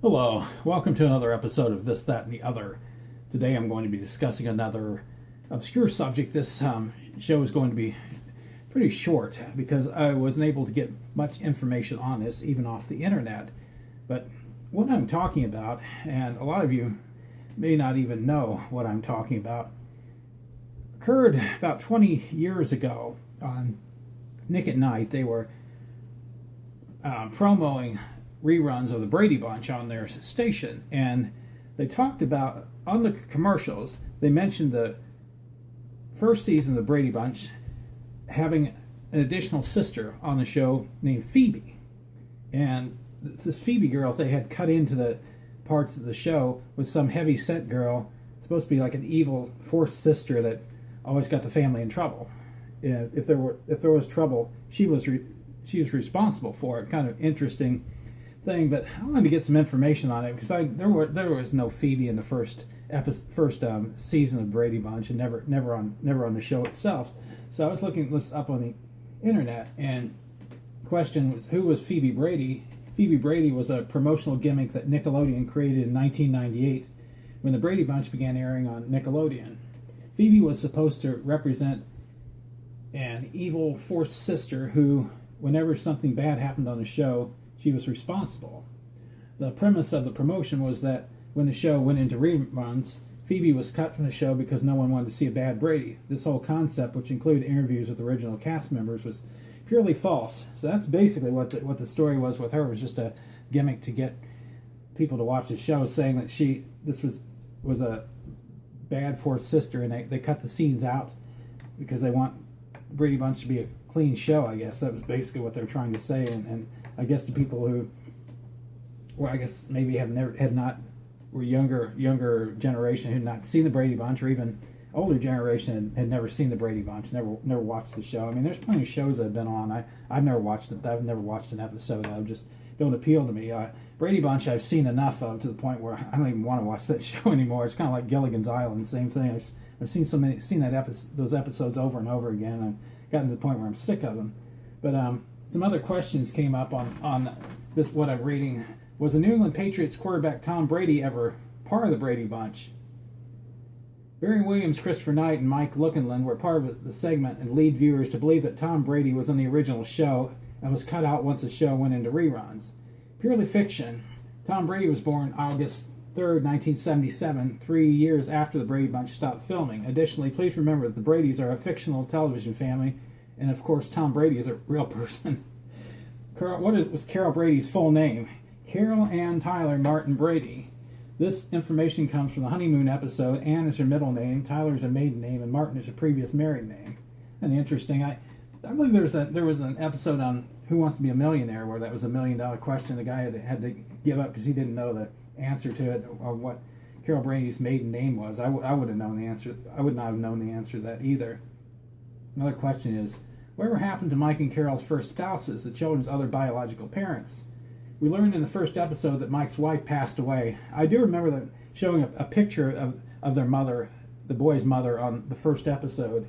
Hello, welcome to another episode of This, That, and the Other. Today I'm going to be discussing another obscure subject. This show is going to be pretty short because I wasn't able to get much information on this, even off the internet. But what I'm talking about, and a lot of you may not even know what I'm talking about, occurred about 20 years ago on Nick at Night. They were promoting reruns of the Brady Bunch on their station, and they talked about, on the commercials, they mentioned the first season of the Brady Bunch having an additional sister on the show named Phoebe. And this Phoebe girl they had cut into the parts of the show was some heavy set girl, supposed to be like an evil fourth sister that always got the family in trouble. If there was trouble, she was responsible for it. Kind of interesting thing, but I wanted to get some information on it because there was no Phoebe in the first season of Brady Bunch, and never on the show itself. So I was looking this up on the internet, and the question was, who was Phoebe Brady? Phoebe Brady was a promotional gimmick that Nickelodeon created in 1998 when the Brady Bunch began airing on Nickelodeon. Phoebe was supposed to represent an evil fourth sister who, whenever something bad happened on the show, she was responsible. The premise of the promotion was that when the show went into reruns, Phoebe was cut from the show because no one wanted to see a bad Brady. This whole concept, which included interviews with original cast members, was purely false. So that's basically what the story was with her. It was just a gimmick to get people to watch the show, saying that this was a bad fourth sister, and they cut the scenes out because they want Brady Bunch to be a clean show. I guess that was basically what they were trying to say, and I guess the people who, well, I guess maybe were younger generation who had not seen the Brady Bunch, or even older generation had never seen the Brady Bunch, never watched the show. I mean, there's plenty of shows that have been on. I've never watched it. I've never watched an episode. That just don't appeal to me. Brady Bunch I've seen enough of to the point where I don't even want to watch that show anymore. It's kind of like Gilligan's Island, same thing. I've seen those episodes over and over again. I've gotten to the point where I'm sick of them. But some other questions came up on this. What I'm reading was: the New England Patriots quarterback Tom Brady ever part of the Brady Bunch? Barry Williams, Christopher Knight, and Mike Lookinland were part of the segment and lead viewers to believe that Tom Brady was on the original show and was cut out once the show went into reruns. Purely fiction. Tom Brady was born August 3rd, 1977, 3 years after the Brady Bunch stopped filming. Additionally, please remember that the Bradys are a fictional television family, and of course Tom Brady is a real person. What was Carol Brady's full name? Carol Ann Tyler Martin Brady. This information comes from the honeymoon episode. Ann is her middle name, Tyler is her maiden name, and Martin is her previous married name. And interesting, I believe there was an episode on Who Wants to Be a Millionaire where that was $1 million question. The guy had to give up because he didn't know the answer to it, or what Carol Brady's maiden name was. I would have known the answer. I would not have known the answer to that either. Another question is, whatever happened to Mike and Carol's first spouses, the children's other biological parents? We learned in the first episode that Mike's wife passed away. I do remember them showing a picture of their mother, the boy's mother, on the first episode.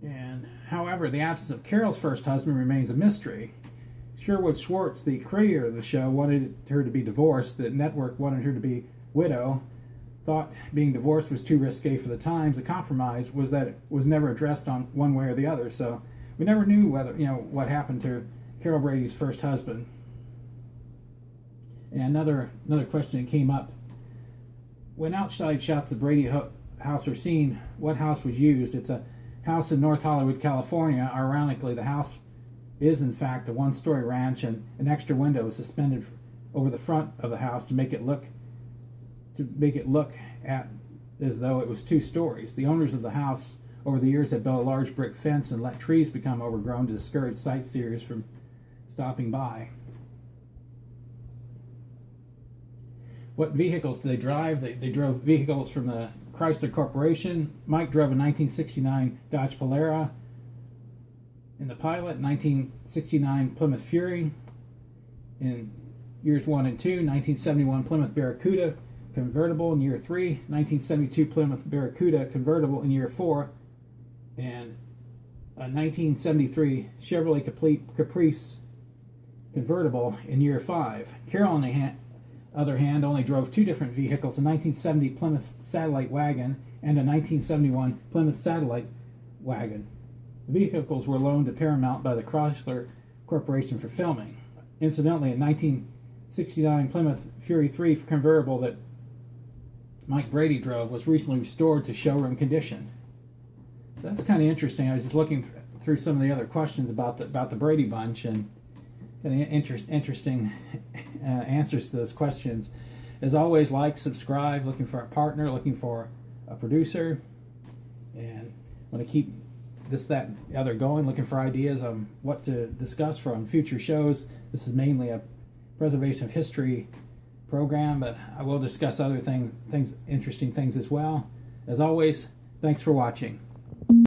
And however, the absence of Carol's first husband remains a mystery. Sherwood Schwartz, the creator of the show, wanted her to be divorced. The network wanted her to be widow. Thought being divorced was too risque for the times. The compromise was that it was never addressed on one way or the other. So we never knew what happened to Carol Brady's first husband. And another question that came up: when outside shots of Brady house are seen, what house was used? It's a house in North Hollywood, California. Ironically, the house is in fact a one-story ranch, and an extra window is suspended over the front of the house to make it look at as though it was 2 stories. The owners of the house over the years have built a large brick fence and let trees become overgrown to discourage sightseers from stopping by. What vehicles do they drive? They drove vehicles from the Chrysler Corporation. Mike drove a 1969 Dodge Polara. In the pilot, 1969 Plymouth Fury. In years 1 and 2, 1971 Plymouth Barracuda convertible in year 3, 1972 Plymouth Barracuda convertible in year 4, and a 1973 Chevrolet Caprice convertible in year 5. Carroll, on the other hand, only drove 2 different vehicles, a 1970 Plymouth Satellite wagon and a 1971 Plymouth Satellite wagon. The vehicles were loaned to Paramount by the Chrysler Corporation for filming. Incidentally, a 1969 Plymouth Fury 3 convertible that Mike Brady drove was recently restored to showroom condition. So that's kind of interesting. I was just looking through some of the other questions about the Brady Bunch, and kind of interesting answers to those questions. As always, like, subscribe, looking for a partner, looking for a producer, and want to keep this, that, the other going, looking for ideas on what to discuss from future shows. This is mainly a preservation of history program, but I will discuss other things, interesting things as well. As always, thanks for watching.